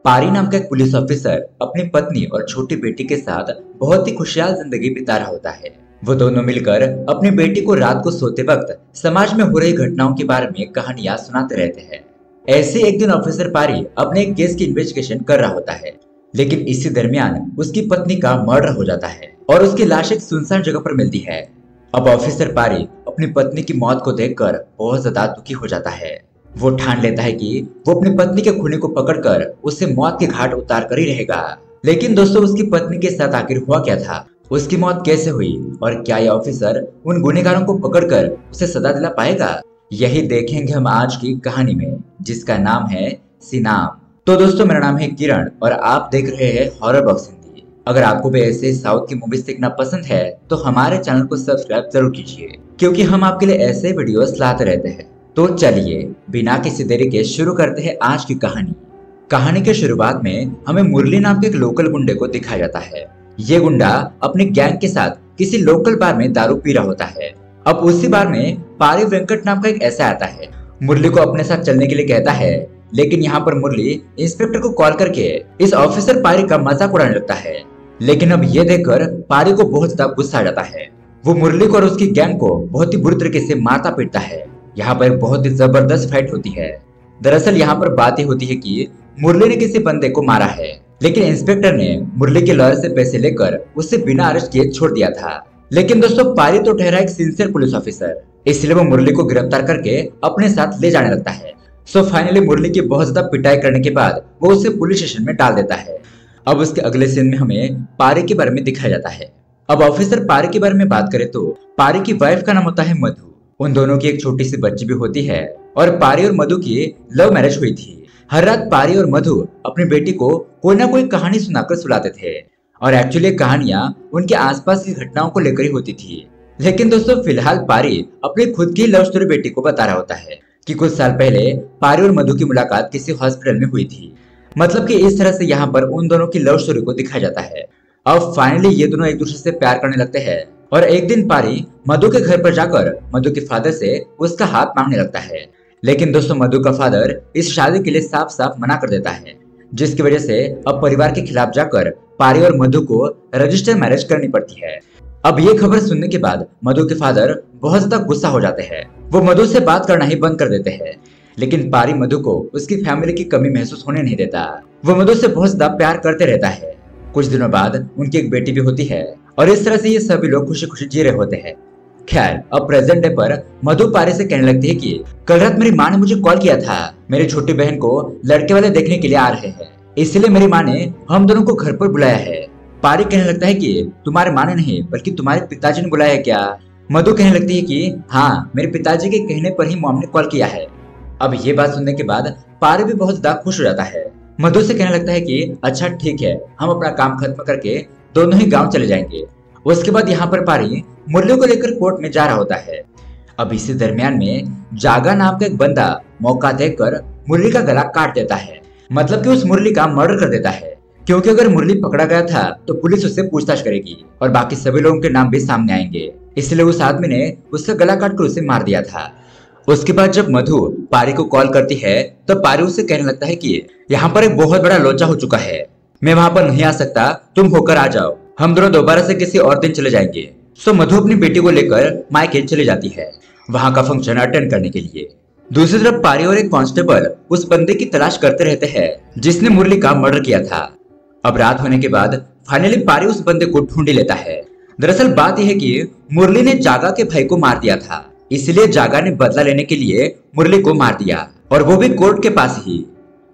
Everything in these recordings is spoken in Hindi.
पारी नाम का एक पुलिस ऑफिसर अपनी पत्नी और छोटी बेटी के साथ बहुत ही खुशहाल जिंदगी बिता रहा होता है। वो दोनों मिलकर अपनी बेटी को रात को सोते वक्त समाज में हो रही घटनाओं के बारे में कहानियां सुनाते रहते हैं। ऐसे एक दिन ऑफिसर पारी अपने एक केस की इन्वेस्टिगेशन कर रहा होता है, लेकिन इसी दरमियान उसकी पत्नी का मर्डर हो जाता है और उसकी लाश एक सुनसान जगह पर मिलती है। अब ऑफिसर पारी अपनी पत्नी की मौत को देखकर बहुत ज्यादा दुखी हो जाता है। वो ठान लेता है कि वो अपनी पत्नी के खूनी को पकड़कर उसे मौत के घाट उतार कर ही रहेगा। लेकिन दोस्तों, उसकी पत्नी के साथ आखिर हुआ क्या था, उसकी मौत कैसे हुई और क्या यह ऑफिसर उन गुनहगारों को पकड़कर उसे सजा दिला पाएगा, यही देखेंगे हम आज की कहानी में, जिसका नाम है सिनाम। तो दोस्तों, मेरा नाम है किरण और आप देख रहे हैं हॉरर बॉक्स हिंदी। अगर आपको भी ऐसे साउथ की मूवीज देखना पसंद है तो हमारे चैनल को सब्सक्राइब जरूर कीजिए, क्योंकि हम आपके लिए ऐसे वीडियोस लाते रहते हैं। तो चलिए बिना किसी देरी के शुरू करते हैं आज की कहानी। कहानी के शुरुआत में हमें मुरली नाम के एक लोकल गुंडे को दिखाया जाता है। ये गुंडा अपने गैंग के साथ किसी लोकल बार में दारू पी रहा होता है। अब उसी बार में पारी वेंकट नाम का एक ऐसा आता है, मुरली को अपने साथ चलने के लिए कहता है। लेकिन यहाँ पर मुरली इंस्पेक्टर को कॉल करके इस ऑफिसर पारी का मजाक उड़ाने लगता है। लेकिन अब ये देखकर पारी को बहुत ज्यादा गुस्सा आ जाता है। वो मुरली को और उसकी गैंग को बहुत ही बुरी तरीके से मारता पीटता है। यहाँ पर बहुत ही जबरदस्त फाइट होती है। दरअसल यहाँ पर बात ये होती है कि मुरली ने किसी बंदे को मारा है, लेकिन इंस्पेक्टर ने मुरली के लॉयर से पैसे लेकर उसे बिना अरेस्ट किए छोड़ दिया था। लेकिन दोस्तों, पारी तो ठहरा एक सिंसियर पुलिस ऑफिसर, इसलिए वो मुरली को गिरफ्तार करके अपने साथ ले जाने लगता है। सो फाइनली मुरली की बहुत ज्यादा पिटाई करने के बाद वो उसे पुलिस स्टेशन में डाल देता है। अब उसके अगले सीन में हमें पारी के बारे में दिखाया जाता है। अब ऑफिसर पारी के बारे में बात करें तो पारी की वाइफ का नाम होता है मधु। उन दोनों की एक छोटी सी बच्ची भी होती है और पारी और मधु की लव मैरिज हुई थी। हर रात पारी और मधु अपनी बेटी को कोई ना कोई कहानी सुनाकर सुलाते थे और एक्चुअली कहानियां उनके आसपास की घटनाओं को लेकर ही होती थी। लेकिन दोस्तों, फिलहाल पारी अपनी खुद की लव स्टोरी बेटी को बता रहा होता है कि कुछ साल पहले पारी और मधु की मुलाकात किसी हॉस्पिटल में हुई थी। मतलब कि इस तरह से यहाँ पर उन दोनों की लव स्टोरी को दिखाया जाता है। अब फाइनली ये दोनों एक दूसरे से प्यार करने लगते हैं और एक दिन पारी मधु के घर पर जाकर मधु के फादर से उसका हाथ मांगने लगता है। लेकिन दोस्तों, मधु का फादर इस शादी के लिए साफ साफ मना कर देता है, जिसकी वजह से अब परिवार के खिलाफ जाकर पारी और मधु को रजिस्टर मैरिज करनी पड़ती है। अब ये खबर सुनने के बाद मधु के फादर बहुत ज्यादा गुस्सा हो जाते हैं। वो मधु से बात करना ही बंद कर देते हैं। लेकिन पारी मधु को उसकी फैमिली की कमी महसूस होने नहीं देता। वो मधु से बहुत ज्यादा प्यार करते रहता है। कुछ दिनों बाद उनकी एक बेटी भी होती है और इस तरह से ये सभी लोग खुशी खुशी जी रहे होते हैं। खैर, अब प्रेजेंट डे पर मधु पारी से कहने लगती है कि कल रात मेरी माँ ने मुझे कॉल किया था, मेरी छोटी बहन को लड़के वाले देखने के लिए आ रहे हैं, इसलिए मेरी माँ ने हम दोनों को घर पर बुलाया है। पारी कहने लगता है कि तुम्हारे माँ ने नहीं बल्कि तुम्हारे पिताजी ने बुलाया है क्या? मधु कहने लगती है कि हाँ, मेरे पिताजी के कहने पर ही मॉम ने कॉल किया है। अब ये बात सुनने के बाद पारी भी बहुत ज्यादा खुश हो जाता है। मधु से कहने लगता है कि अच्छा ठीक है, हम अपना काम खत्म करके दोनों ही गांव चले जाएंगे। उसके बाद यहाँ पर पारी मुरली को लेकर कोर्ट में जा रहा होता है। अब इसी दरमियान में जागा नाम का एक बंदा मौका देखकर मुरली का गला काट देता है। मतलब कि उस मुरली का मर्डर कर देता है, क्योंकि अगर मुरली पकड़ा गया था तो पुलिस उससे पूछताछ करेगी और बाकी सभी लोगों के नाम भी सामने आएंगे। इसलिए उस आदमी ने उसका गला काटकर उसे मार दिया था। उसके बाद जब मधु पारी को कॉल करती है तो पारी उसे कहने लगता है कि यहाँ पर एक बहुत बड़ा लोचा हो चुका है, मैं वहां पर नहीं आ सकता, तुम होकर आ जाओ, हम दोनों दोबारा से किसी और दिन चले जाएंगे। सो मधु अपनी बेटी को लेकर मायके चली जाती है वहां का फंक्शन अटेंड करने के लिए। दूसरी तरफ पारी और एक कांस्टेबल उस बंदे की तलाश करते रहते हैं जिसने मुरली का मर्डर किया था। अब रात होने के बाद फाइनली पारी उस बंदे को ढूंढ ही लेता है। दरअसल बात यह है कि मुरली ने जागा के भाई को मार दिया था, इसलिए जागा ने बदला लेने के लिए मुरली को मार दिया और वो भी कोर्ट के पास ही।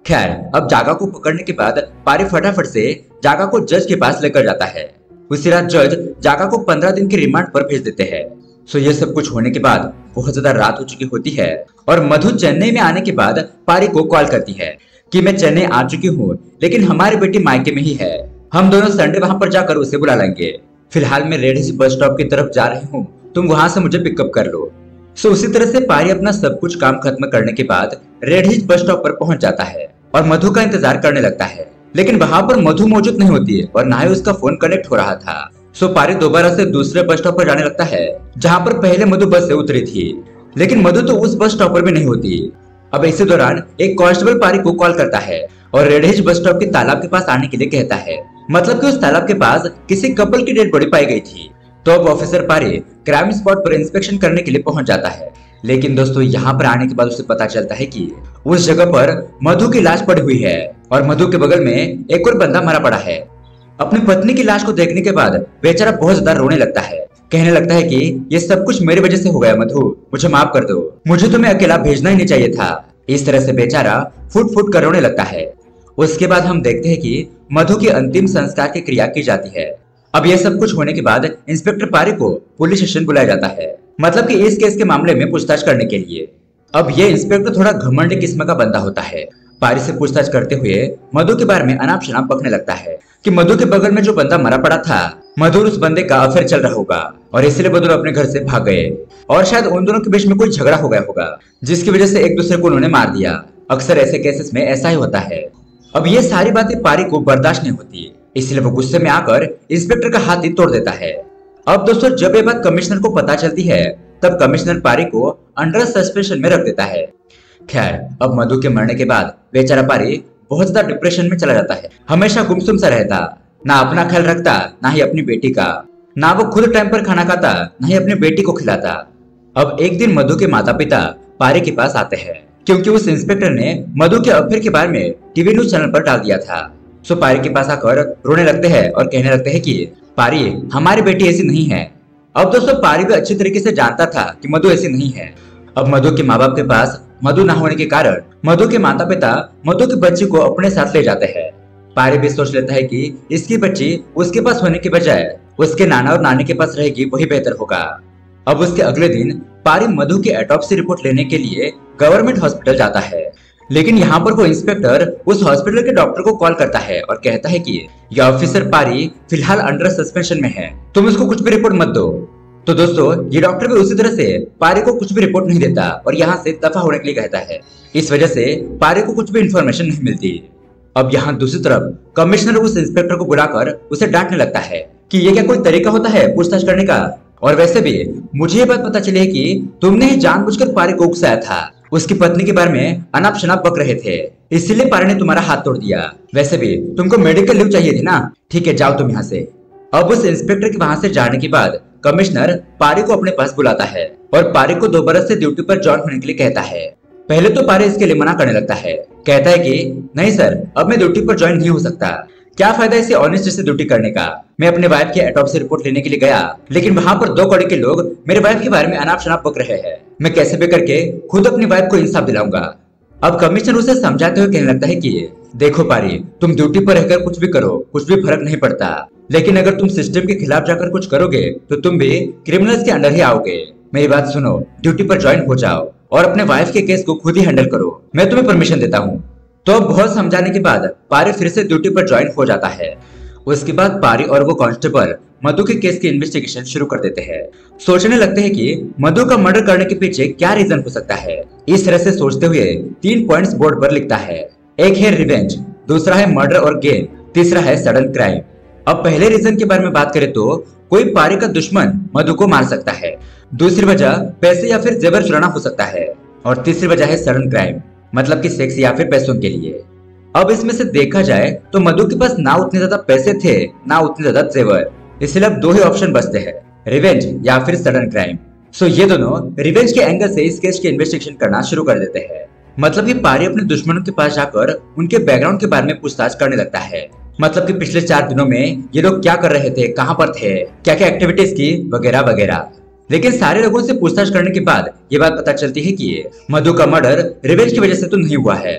खैर, अब जागा को पकड़ने के बाद पारी फटाफट से जागा को जज के पास लेकर जाता है। उसी रात जज जागा को 15 दिन की रिमांड पर भेज देते हैं। सो ये सब कुछ होने के बाद बहुत ज्यादा रात हो चुकी होती है और मधु चेन्नई में आने के बाद पारी को कॉल करती है कि मैं चेन्नई आ चुकी हूँ, लेकिन हमारी बेटी मायके में ही है, हम दोनों संडे वहां पर जाकर उसे बुला लेंगे। फिलहाल मैं रेड हिल्स बस स्टॉप की तरफ जा रही हूँ, तुम वहां से मुझे पिकअप कर लो। सो उसी तरह से पारी अपना सब कुछ काम खत्म करने के बाद रेड हिल्स बस स्टॉप पर पहुंच जाता है और मधु का इंतजार करने लगता है। लेकिन वहां पर मधु मौजूद नहीं होती है और ना ही उसका फोन कनेक्ट हो रहा था। सो पारी दोबारा से दूसरे बस स्टॉप पर जाने लगता है जहां पर पहले मधु बस से उतरी थी, लेकिन मधु तो उस बस स्टॉप पर भी नहीं होती। अब इसी दौरान एक कांस्टेबल पारी को कॉल करता है और रेड हिल्स बस स्टॉप के तालाब के पास आने के लिए कहता है। मतलब कि उस तालाब के पास किसी कपल की डेड बॉडी पाई गई थी। तो अब ऑफिसर पारी क्राइम स्पॉट पर इंस्पेक्शन करने के लिए पहुंच जाता है। लेकिन दोस्तों यहाँ पर आने के बाद उसे पता चलता है कि उस जगह पर मधु की लाश पड़ी हुई है और मधु के बगल में एक और बंदा मरा पड़ा है। अपनी पत्नी की लाश को देखने के बाद बेचारा बहुत ज्यादा रोने लगता है। कहने लगता है कि ये सब कुछ मेरी वजह से हो गया मधु, मुझे माफ कर दो, मुझे तुम्हें अकेला भेजना ही नहीं चाहिए था। इस तरह से बेचारा फुट फुट कर रोने लगता है। उसके बाद हम देखते हैं कि मधु की अंतिम संस्कार की क्रिया की जाती है। अब यह सब कुछ होने के बाद इंस्पेक्टर पारी को पुलिस स्टेशन बुलाया जाता है, मतलब कि इस केस के मामले में पूछताछ करने के लिए। अब ये इंस्पेक्टर थोड़ा घमंडी किस्म का बंदा होता है। पारी से पूछताछ करते हुए मधु के बारे में अनाप शनाप बकने लगता है कि मधु के बगल में जो बंदा मरा पड़ा था, मधुर उस बंदे का अफेयर चल रहा होगा और इसलिए मधुर अपने घर से भाग गए और शायद उन दोनों के बीच में कोई झगड़ा हो गया होगा, जिसकी वजह से एक दूसरे को उन्होंने मार दिया। अक्सर ऐसे केसेस में ऐसा ही होता है। अब ये सारी बातें पारी को बर्दाश्त नहीं होती, इसलिए वो गुस्से में आकर इंस्पेक्टर का हाथ ही तोड़ देता है। अब दोस्तों जब ये बात कमिश्नर को पता चलती है, तब कमिश्नर पारी को अंडर सस्पेंशन में रख देता है। खैर, अब मधु के मरने के बाद बेचारा पारी बहुत ज्यादा डिप्रेशन में चला जाता है। हमेशा गुमसुम सा रहता, ना अपना ख्याल रखता, ना ही अपनी बेटी का। ना वो खुद टाइम पर खाना खाता, ना ही अपनी बेटी को खिलाता। अब एक दिन मधु के माता पिता पारी के पास आते हैं, क्योंकि उस इंस्पेक्टर ने मधु के अफेयर के बारे में टीवी न्यूज चैनल पर डाल दिया था। सो पारी के पास आकर रोने लगते हैं और कहने लगते हैं कि पारी, हमारी बेटी ऐसी नहीं है। अब दोस्तों पारी भी अच्छी तरीके से जानता था कि मधु ऐसी नहीं है। अब मधु के माँ बाप के पास मधु ना होने के कारण मधु के माता पिता मधु की बच्ची को अपने साथ ले जाते हैं। पारी भी सोच लेता है कि इसकी बच्ची उसके पास होने के बजाय उसके नाना और नानी के पास रहेगी, वही बेहतर होगा। अब उसके अगले दिन पारी मधु की ऑटोप्सी रिपोर्ट लेने के लिए गवर्नमेंट हॉस्पिटल जाता है। लेकिन यहाँ पर वो इंस्पेक्टर उस हॉस्पिटल के डॉक्टर को कॉल करता है और कहता है कि यह ऑफिसर पारी फिलहाल अंडर सस्पेंशन में है, तुम इसको कुछ भी रिपोर्ट मत दो। तो दोस्तों ये डॉक्टर भी उसी तरह से पारी को कुछ भी रिपोर्ट नहीं देता और यहाँ से दफा होने के लिए कहता है। इस वजह से पारी को कुछ भी इंफॉर्मेशन नहीं मिलती। अब यहाँ दूसरी तरफ कमिश्नर उस इंस्पेक्टर को बुलाकर उसे डांटने लगता है कि ये क्या कोई तरीका होता है पूछताछ करने का। और वैसे भी मुझे ये बात पता चली है कि तुमने ही जानबूझकर पारी को उकसाया था, उसकी पत्नी के बारे में अनाप शनाप बक रहे थे, इसलिए पारी ने तुम्हारा हाथ तोड़ दिया। वैसे भी तुमको मेडिकल लीव चाहिए थी ना, ठीक है जाओ तुम यहाँ से। अब उस इंस्पेक्टर के वहां से जाने के बाद कमिश्नर पारी को अपने पास बुलाता है और पारी को 2 बरस से ड्यूटी पर ज्वाइन होने के लिए कहता है। पहले तो पारी इसके लिए मना करने लगता है, कहता है कि नहीं सर, अब मैं ड्यूटी पर ज्वाइन नहीं हो सकता। क्या फायदा इसे ऑनेस्ट से ड्यूटी करने का। मैं अपने वाइफ की ऑटोप्सी रिपोर्ट लेने के लिए गया, लेकिन वहां पर 2 कौड़ी के लोग मेरे वाइफ के बारे में अनाप शनाप बक रहे हैं। मैं कैसे भी करके खुद अपनी वाइफ को इंसाफ दिलाऊंगा। अब कमिश्नर उसे समझाते हुए कहने लगता है कि देखो पारी, तुम ड्यूटी पर रहकर कुछ भी करो, कुछ भी फर्क नहीं पड़ता, लेकिन अगर तुम सिस्टम के खिलाफ जाकर कुछ करोगे तो तुम भी क्रिमिनल्स के अंडर ही आओगे। मेरी बात सुनो, ड्यूटी पर ज्वाइन हो जाओ और अपने वाइफ के केस को खुद ही हैंडल करो, मैं तुम्हें परमिशन देता हूँ। तो बहुत समझाने के बाद पारी फिर से ड्यूटी पर ज्वाइन हो जाता है। उसके बाद पारी और वो कांस्टेबल मधु के केस की इन्वेस्टिगेशन शुरू कर देते हैं। सोचने लगते हैं कि मधु का मर्डर करने के पीछे क्या रीजन हो सकता है। इस तरह से सोचते हुए 3 पॉइंट्स बोर्ड पर लिखता है। एक है रिवेंज, दूसरा है मर्डर और गेम, तीसरा है सडन क्राइम। अब पहले रीजन के बारे में बात करें तो कोई पारी का दुश्मन मधु को मार सकता है, दूसरी वजह पैसे या फिर जेवर चुराना हो सकता है, और तीसरी वजह है सडन क्राइम, मतलब कि सेक्स या फिर पैसों के लिए। अब इसमें से देखा जाए तो मधु के पास ना उतने ज्यादा पैसे थे, ना उतने ज्यादा जेवर, इसलिए अब 2 ही ऑप्शन बचते हैं, रिवेंज या फिर सडन क्राइम। सो ये दोनों रिवेंज के एंगल से इस केस की इन्वेस्टिगेशन करना शुरू कर देते हैं। मतलब कि पारी अपने दुश्मनों के पास जाकर उनके बैकग्राउंड के बारे में पूछताछ करने लगता है। मतलब कि पिछले 4 दिनों में ये लोग क्या कर रहे थे, कहां पर थे, क्या क्या एक्टिविटीज की, वगैरह वगैरह। लेकिन सारे लोगों से पूछताछ करने के बाद ये बात पता चलती है कि मधु का मर्डर रिवेंज की वजह से तो नहीं हुआ है।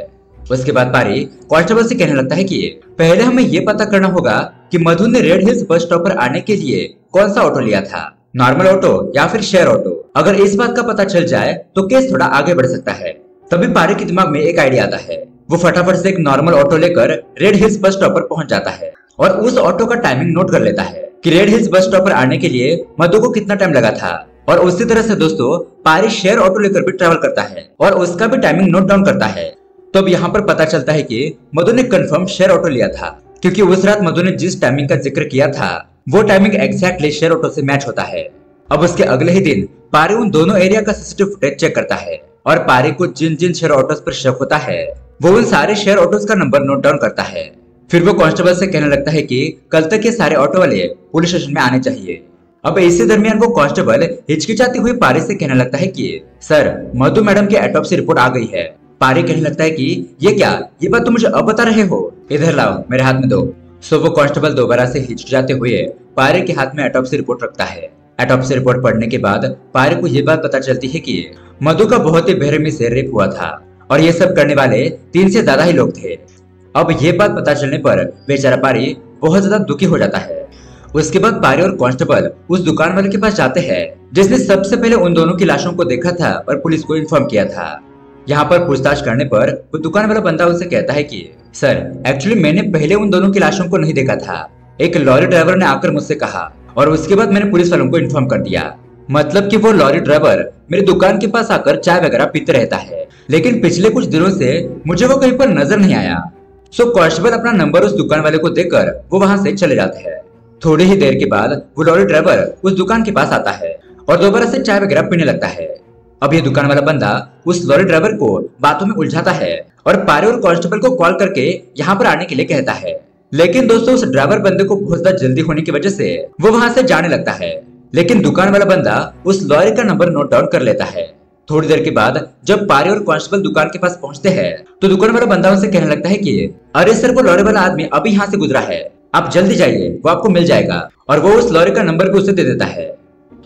उसके बाद पारी कांस्टेबल से कहने लगता है कि पहले हमें ये पता करना होगा कि मधु ने रेड हिल्स बस स्टॉप पर आने के लिए कौन सा ऑटो लिया था, नॉर्मल ऑटो या फिर शेयर ऑटो। अगर इस बात का पता चल जाए तो केस थोड़ा आगे बढ़ सकता है। तभी पारी के दिमाग में एक आइडिया आता है। वो फटाफट से एक नॉर्मल ऑटो लेकर रेड हिल्स बस स्टॉप पर पहुंच जाता है और उस ऑटो का टाइमिंग नोट कर लेता है कि रेड हिल्स बस स्टॉप पर आने के लिए मधु को कितना टाइम लगा था। और उसी तरह से दोस्तों पारी शेयर ऑटो लेकर भी ट्रैवल करता है और उसका भी टाइमिंग नोट डाउन करता है। तो अब यहाँ पर पता चलता है कि मधु ने कंफर्म शेयर ऑटो लिया था, क्योंकि उस रात मधु ने जिस टाइमिंग का जिक्र किया था वो टाइमिंग एग्जैक्टली शेयर ऑटो से मैच होता है। अब उसके अगले ही दिन पारी उन दोनों एरिया का सीसीटीवी फुटेज चेक करता है और पारी को जिन जिन शेयर ऑटोस पर शक होता है वो उन सारे शेयर ऑटोज का नंबर नोट डाउन करता है। फिर वो कांस्टेबल से कहने लगता है कि कल तक ये सारे ऑटो वाले पुलिस स्टेशन में आने चाहिए। अब इसी दरमियान वो कांस्टेबल हिचकिचाती हुई पारी से कहने लगता है कि सर, मधु मैडम की ऑटोप्सी रिपोर्ट आ गई है। पारी कहने लगता है कि ये क्या, ये बात तुम मुझे अब बता रहे हो, इधर लाओ, मेरे हाथ में दो। सो वो कांस्टेबल दोबारा से हिचकिचाते हुए पारी के हाथ में ऑटोप्सी रिपोर्ट रखता है। ऑटोप्सी रिपोर्ट पढ़ने के बाद पारी को ये बात पता चलती है कि मधु का बहुत ही बेरहमी से रेप हुआ था और ये सब करने वाले 3 से ज्यादा ही लोग थे। अब ये बात पता चलने पर बेचारा पारी बहुत ज्यादा दुखी हो जाता है। उसके बाद पारी और कांस्टेबल उस दुकान वाले के पास जाते हैं जिसने सबसे पहले उन दोनों की लाशों को देखा था और पुलिस को इन्फॉर्म किया था। यहाँ पर पूछताछ करने पर वो दुकान वाला बंदा उसे कहता है कि सर, एक्चुअली मैंने पहले उन दोनों की लाशों को नहीं देखा था। एक लॉरी ड्राइवर ने आकर मुझसे कहा और उसके बाद मैंने पुलिस वालों को इन्फॉर्म कर दिया। मतलब कि वो लॉरी ड्राइवर मेरी दुकान के पास आकर चाय वगैरह पीते रहता है, लेकिन पिछले कुछ दिनों से मुझे वो कहीं पर नजर नहीं आया। सो कांस्टेबल अपना नंबर उस दुकान वाले को देकर वो वहां से चले जाते हैं। थोड़ी ही देर के बाद वो लॉरी ड्राइवर उस दुकान के पास आता है और दोबारा से चाय वगैरह पीने लगता है। अब ये दुकान वाला बंदा उस लॉरी ड्राइवर को बातों में उलझाता है और पारी और कांस्टेबल को कॉल करके यहाँ पर आने के लिए कहता है। लेकिन दोस्तों, उस ड्राइवर बंदे को बहुत ज्यादा जल्दी होने की वजह से वो वहां से जाने लगता है। लेकिन दुकान वाला बंदा उस लॉरी का नंबर नोट डाउन कर लेता है। थोड़ी देर के बाद जब पारी और कांस्टेबल दुकान के पास पहुंचते हैं तो दुकान वाला बंदा उनसे कहने लगता है कि अरे सर, वो लॉरी वाला आदमी अभी यहाँ से गुजरा है, आप जल्दी जाइए, वो आपको मिल जाएगा। और वो उस लॉरी का नंबर भी उसे दे देता है।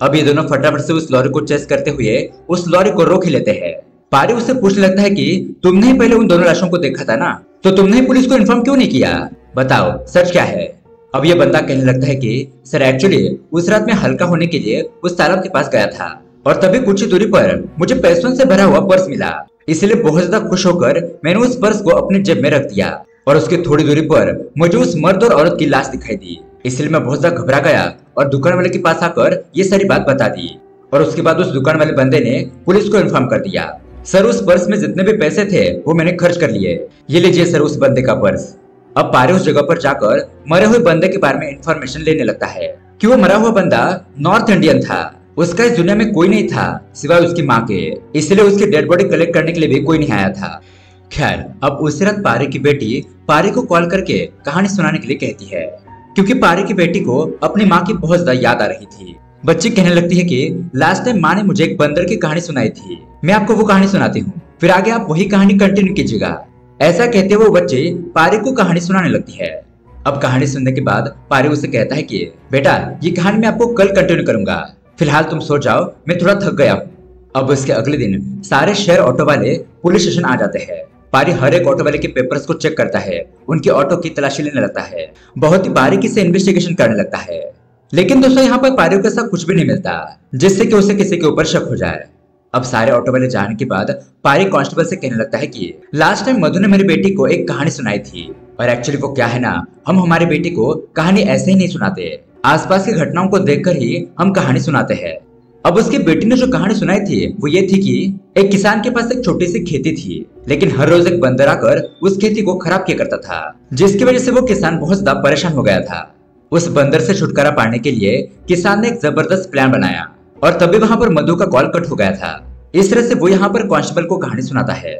अब ये दोनों फटाफट से उस लॉरी को चेस करते हुए उस लॉरी को रोक ही लेते हैं। पारी उससे पूछने लगता है कि तुमने ही पहले उन दोनों लाशों को देखा था ना, तो तुमने ही पुलिस को इन्फॉर्म क्यों नहीं किया, बताओ सच क्या है। अब ये बंदा कहने लगता है कि सर, एक्चुअली उस रात में हल्का होने के लिए उस तालाब के पास गया था और तभी कुछ ही दूरी पर मुझे पैसों से भरा हुआ पर्स मिला, इसलिए बहुत ज्यादा खुश होकर मैंने उस पर्स को अपने जेब में रख दिया और उसके थोड़ी दूरी पर मुझे उस मर्द और औरत की लाश दिखाई दी, इसलिए मैं बहुत ज्यादा घबरा गया और दुकान वाले के पास आकर ये सारी बात बता दी। और उसके बाद उस दुकान वाले बंदे ने पुलिस को इन्फॉर्म कर दिया। सर, उस पर्स में जितने भी पैसे थे वो मैंने खर्च कर लिए, ये लीजिए सर उस बंदे का पर्स। अब पारी उस जगह पर जाकर मरे हुए बंदे के बारे में इंफॉर्मेशन लेने लगता है कि वो मरा हुआ बंदा नॉर्थ इंडियन था, उसका इस दुनिया में कोई नहीं था सिवाय उसकी माँ के, इसलिए उसकी डेड बॉडी कलेक्ट करने के लिए भी कोई नहीं आया था। खैर, अब उसी रात पारी की बेटी पारी को कॉल करके कहानी सुनाने के लिए कहती है, क्योंकि पारी की बेटी को अपनी माँ की बहुत ज्यादा याद आ रही थी। बच्ची कहने लगती है कि लास्ट टाइम माँ ने मुझे एक बंदर की कहानी सुनाई थी, मैं आपको वो कहानी सुनाती हूँ, फिर आगे आप वही कहानी कंटिन्यू कीजिएगा। ऐसा कहते हुए वो बच्ची पारी को कहानी सुनाने लगती है। अब कहानी सुनने के बाद पारी उसे कहता है कि बेटा, ये कहानी मैं आपको कल कंटिन्यू करूंगा, फिलहाल तुम सो जाओ, मैं थोड़ा थक गया हूँ। अब उसके अगले दिन सारे शेयर ऑटो वाले पुलिस स्टेशन आ जाते हैं। पारी हर एक ऑटो वाले के पेपर्स को चेक करता है, उनके ऑटो की तलाशी लेने लगता है, बहुत ही बारीकी से इन्वेस्टिगेशन करने लगता है। लेकिन दोस्तों, यहाँ पर पारी को ऐसा कुछ भी नहीं मिलता जिससे कि उसे किसी के ऊपर शक हो जाए। अब सारे ऑटो वाले जाने के बाद पारी कांस्टेबल से कहने लगता है कि लास्ट टाइम मधु ने मेरी बेटी को एक कहानी सुनाई थी, और एक्चुअली वो क्या है ना, हम हमारी बेटी को कहानी ऐसे ही नहीं सुनाते, आसपास की घटनाओं को देखकर ही हम कहानी सुनाते हैं। अब उसकी बेटी ने जो कहानी सुनाई थी वो ये थी कि एक किसान के पास एक छोटी सी खेती थी, लेकिन हर रोज एक बंदर आकर उस खेती को खराब किया करता था, जिसकी वजह से वो किसान बहुत ज्यादा परेशान हो गया था। उस बंदर से छुटकारा पाने के लिए किसान ने एक जबरदस्त प्लान बनाया और तभी वहां पर मधु का कॉल कट हो गया था। इस तरह से वो यहाँ पर कांस्टेबल को कहानी सुनाता है।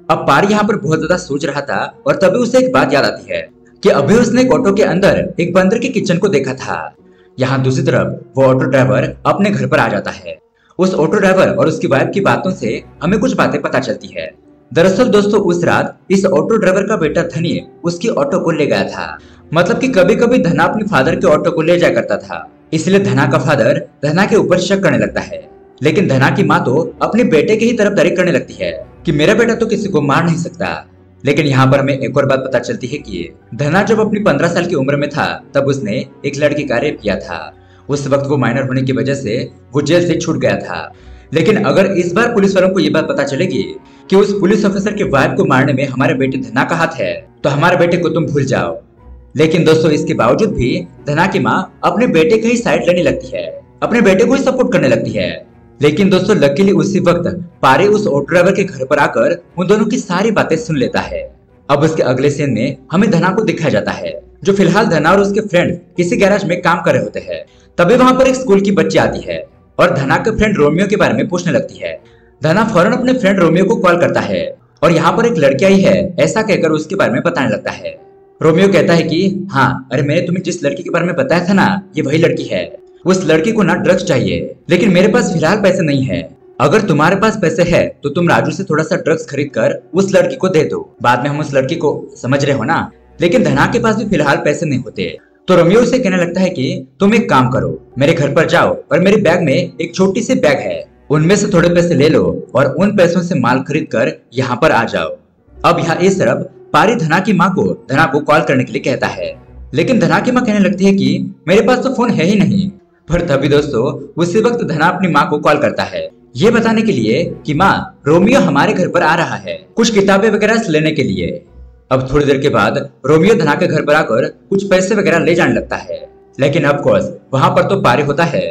अब पारी यहाँ पर बहुत ज्यादा सोच रहा था और तभी उसे एक बात याद आती है कि अभी उसने एक ऑटो के अंदर एक बंदर के किचन को देखा था। यहाँ दूसरी तरफ वो ऑटो ड्राइवर अपने घर पर आ जाता है। उस ऑटो ड्राइवर और उसकी वाइफ की बातों से हमें कुछ बातें पता चलती है। दरअसल दोस्तों, उस रात इस ऑटो ड्राइवर का बेटा धनी उसकी ऑटो को ले गया था। मतलब कि कभी कभी धना अपने फादर के ऑटो को ले जाया करता था, इसलिए धना का फादर धना के ऊपर शक करने लगता है। लेकिन धना की माँ तो अपने बेटे की ही तरफदारी करने लगती है कि मेरा बेटा तो किसी को मार नहीं सकता। लेकिन यहाँ पर हमें एक और बात पता चलती है कि धना जब अपनी 15 साल की उम्र में था तब उसने एक लड़की का रेप किया था। उस वक्त वो माइनर होने की वजह से वो जेल से छूट गया था। लेकिन अगर इस बार पुलिस वालों को ये बात पता चलेगी कि उस पुलिस ऑफिसर के वाइफ को मारने में हमारे बेटे धना का हाथ है, तो हमारे बेटे को तुम भूल जाओ। लेकिन दोस्तों, इसके बावजूद भी धना की माँ अपने बेटे की ही साइड लेने लगती है, अपने बेटे को ही सपोर्ट करने लगती है। लेकिन दोस्तों, लकीली उसी वक्त पारी उस ऑटो ड्राइवर के घर पर आकर उन दोनों की सारी बातें सुन लेता है। अब उसके अगले सीन में हमें धना को दिखाया जाता है, जो फिलहाल धना और उसके फ्रेंड किसी गैराज में काम कर रहे होते हैं। तभी वहां पर एक स्कूल की बच्ची आती है और धना के फ्रेंड रोमियो के बारे में पूछने लगती है। धना फौरन अपने फ्रेंड रोमियो को कॉल करता है और यहाँ पर एक लड़की आई है ऐसा कहकर उसके बारे में बताने लगता है। रोमियो कहता है कि हाँ, अरे मैंने तुम्हें जिस लड़की के बारे में बताया था ना, ये वही लड़की है। उस लड़की को ना ड्रग्स चाहिए, लेकिन मेरे पास फिलहाल पैसे नहीं है। अगर तुम्हारे पास पैसे है तो तुम राजू से थोड़ा सा ड्रग्स खरीद कर उस लड़की को दे दो, बाद में हम उस लड़की को, समझ रहे हो ना। लेकिन धना के पास भी फिलहाल पैसे नहीं होते, तो रोमियो उसे कहने लगता है कि तुम एक काम करो, मेरे घर पर जाओ और मेरे बैग में एक छोटी सी बैग है, उनमें से थोड़े पैसे ले लो और उन पैसों से माल खरीद कर यहाँ पर आ जाओ। अब यहाँ इस तरफ पारी धना की माँ को धना को कॉल करने के लिए कहता है, लेकिन धना की माँ कहने लगती है कि मेरे पास तो फोन है ही नहीं। पर तभी दोस्तों उसी वक्त धना अपनी माँ को कॉल करता है, ये बताने के लिए कि माँ, रोमियो हमारे घर पर आ रहा है कुछ किताबें वगैरह लेने के लिए। अब थोड़ी देर के बाद रोमियो धना के घर पर आकर कुछ पैसे वगैरह ले जाने लगता है, लेकिन ऑफ कोर्स वहां पर तो पारी होता है।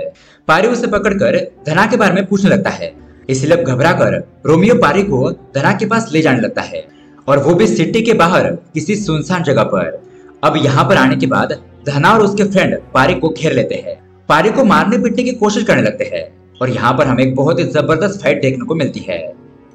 पारी उसे पकड़कर धना के बारे में पूछने लगता है, इसलिए अब घबरा कर रोमियो पारी को धना के पास ले जाने लगता है, और वो भी सिटी के बाहर किसी सुनसान जगह पर। अब यहाँ पर आने के बाद धना और उसके फ्रेंड पारी को घेर लेते हैं, पारी को मारने पीटने की कोशिश करने लगते हैं, और यहाँ पर हमें एक बहुत ही जबरदस्त फाइट देखने को मिलती है।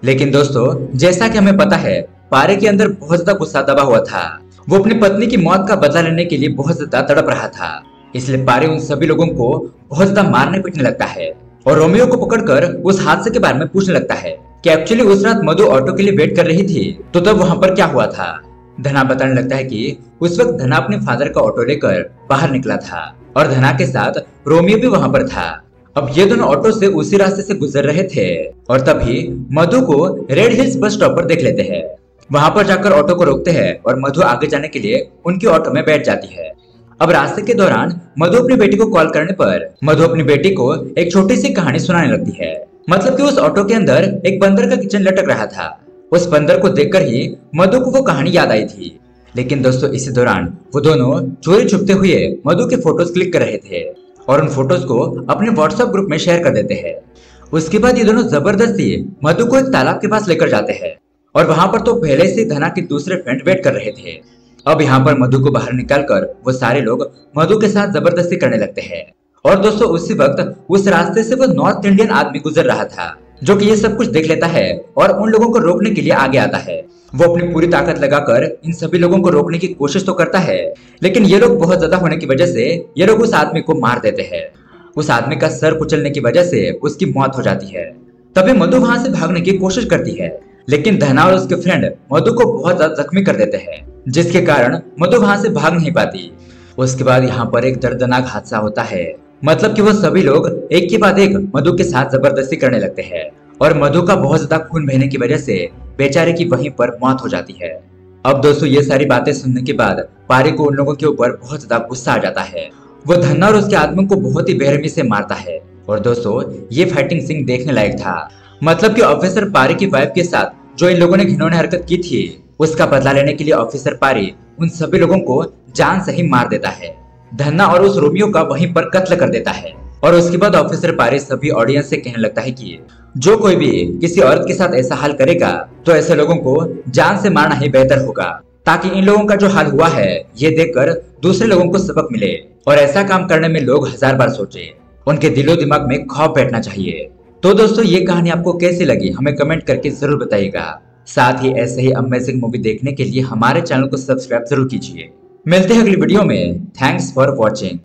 लेकिन दोस्तों जैसा कि हमें पता है, पारी के अंदर बहुत ज्यादा गुस्सा दबा हुआ था, वो अपनी पत्नी की मौत का बदला लेने के लिए बहुत ज्यादा तड़प रहा था, इसलिए पारी उन सभी लोगों को बहुत ज्यादा मारने पीटने लगता है और रोमियो को पकड़कर उस हादसे के बारे में पूछने लगता है कि एक्चुअली उस रात मधु ऑटो के लिए वेट कर रही थी, तो तब वहां पर क्या हुआ था। धना बताने लगता है कि उस वक्त धना अपने फादर का ऑटो लेकर बाहर निकला था और धना के साथ रोमियो भी वहां पर था। अब ये दोनों ऑटो से उसी रास्ते से गुजर रहे थे और तभी मधु को रेड हिल्स बस स्टॉप पर देख लेते हैं। वहां पर जाकर ऑटो को रोकते हैं और मधु आगे जाने के लिए उनकी ऑटो में बैठ जाती है। अब रास्ते के दौरान मधु अपनी बेटी को कॉल करने पर मधु अपनी बेटी को एक छोटी सी कहानी सुनाने लगती है। मतलब कि उस ऑटो के अंदर एक बंदर का किचन लटक रहा था, उस बंदर को देखकर ही मधु को वो कहानी याद आई थी। लेकिन दोस्तों इसी दौरान वो दोनों चोरी छुपते हुए मधु के फोटोज क्लिक कर रहे थे और उन फोटोज को अपने व्हाट्सएप ग्रुप में शेयर कर देते हैं। उसके बाद ये दोनों जबरदस्ती मधु को एक तालाब के पास लेकर जाते हैं और वहां पर तो पहले से धना के दूसरे फ्रेंड वेट कर रहे थे। अब यहाँ पर मधु को बाहर निकालकर वो सारे लोग मधु के साथ जबरदस्ती करने लगते हैं। और दोस्तों उसी वक्त उस रास्ते से वो नॉर्थ इंडियन आदमी गुजर रहा था, जो कि ये सब कुछ देख लेता है और उन लोगों को रोकने के लिए आगे आता है। वो अपनी पूरी ताकत लगाकर इन सभी लोगों को रोकने की कोशिश तो करता है, लेकिन ये लोग बहुत ज्यादा होने की वजह से ये लोग उस आदमी को मार देते हैं। उस आदमी का सर कुचलने की वजह से उसकी मौत हो जाती है। तभी मधु वहां से भागने की कोशिश करती है, लेकिन धना और उसके फ्रेंड मधु को बहुत ज्यादा जख्मी कर देते हैं, जिसके कारण मधु वहां से भाग नहीं पाती। उसके बाद यहाँ पर एक दर्दनाक हादसा होता है, मतलब कि वो सभी लोग एक के बाद एक मधु के साथ जबरदस्ती करने लगते हैं और मधु का बहुत ज्यादा खून बहने की वजह से बेचारे की वहीं पर मौत हो जाती है। अब दोस्तों ये सारी बातें सुनने के बाद पारी को उन लोगों के ऊपर बहुत ज्यादा गुस्सा आ जाता है। वो धन्ना और उसके आदमी को बहुत ही बेरहमी से मारता है और दोस्तों ये फाइटिंग सीन देखने लायक था। मतलब कि ऑफिसर पारी की वाइफ के साथ जो इन लोगों ने घिनौनी हरकत की थी, उसका बदला लेने के लिए ऑफिसर पारी उन सभी लोगों को जान से ही मार देता है। धन्ना और उस रोमियो का वहीं पर कत्ल कर देता है और उसके बाद ऑफिसर पारी सभी ऑडियंस से कहने लगता है कि जो कोई भी किसी औरत के साथ ऐसा हाल करेगा तो ऐसे लोगों को जान से मारना ही बेहतर होगा, ताकि इन लोगों का जो हाल हुआ है ये देखकर दूसरे लोगों को सबक मिले और ऐसा काम करने में लोग 1000 बार सोचे, उनके दिलो दिमाग में खौफ बैठना चाहिए। तो दोस्तों ये कहानी आपको कैसी लगी हमें कमेंट करके जरूर बताइएगा। साथ ही ऐसे ही अमेजिंग मूवी देखने के लिए हमारे चैनल को सब्सक्राइब जरूर कीजिए। मिलते हैं अगली वीडियो में। Thanks for watching.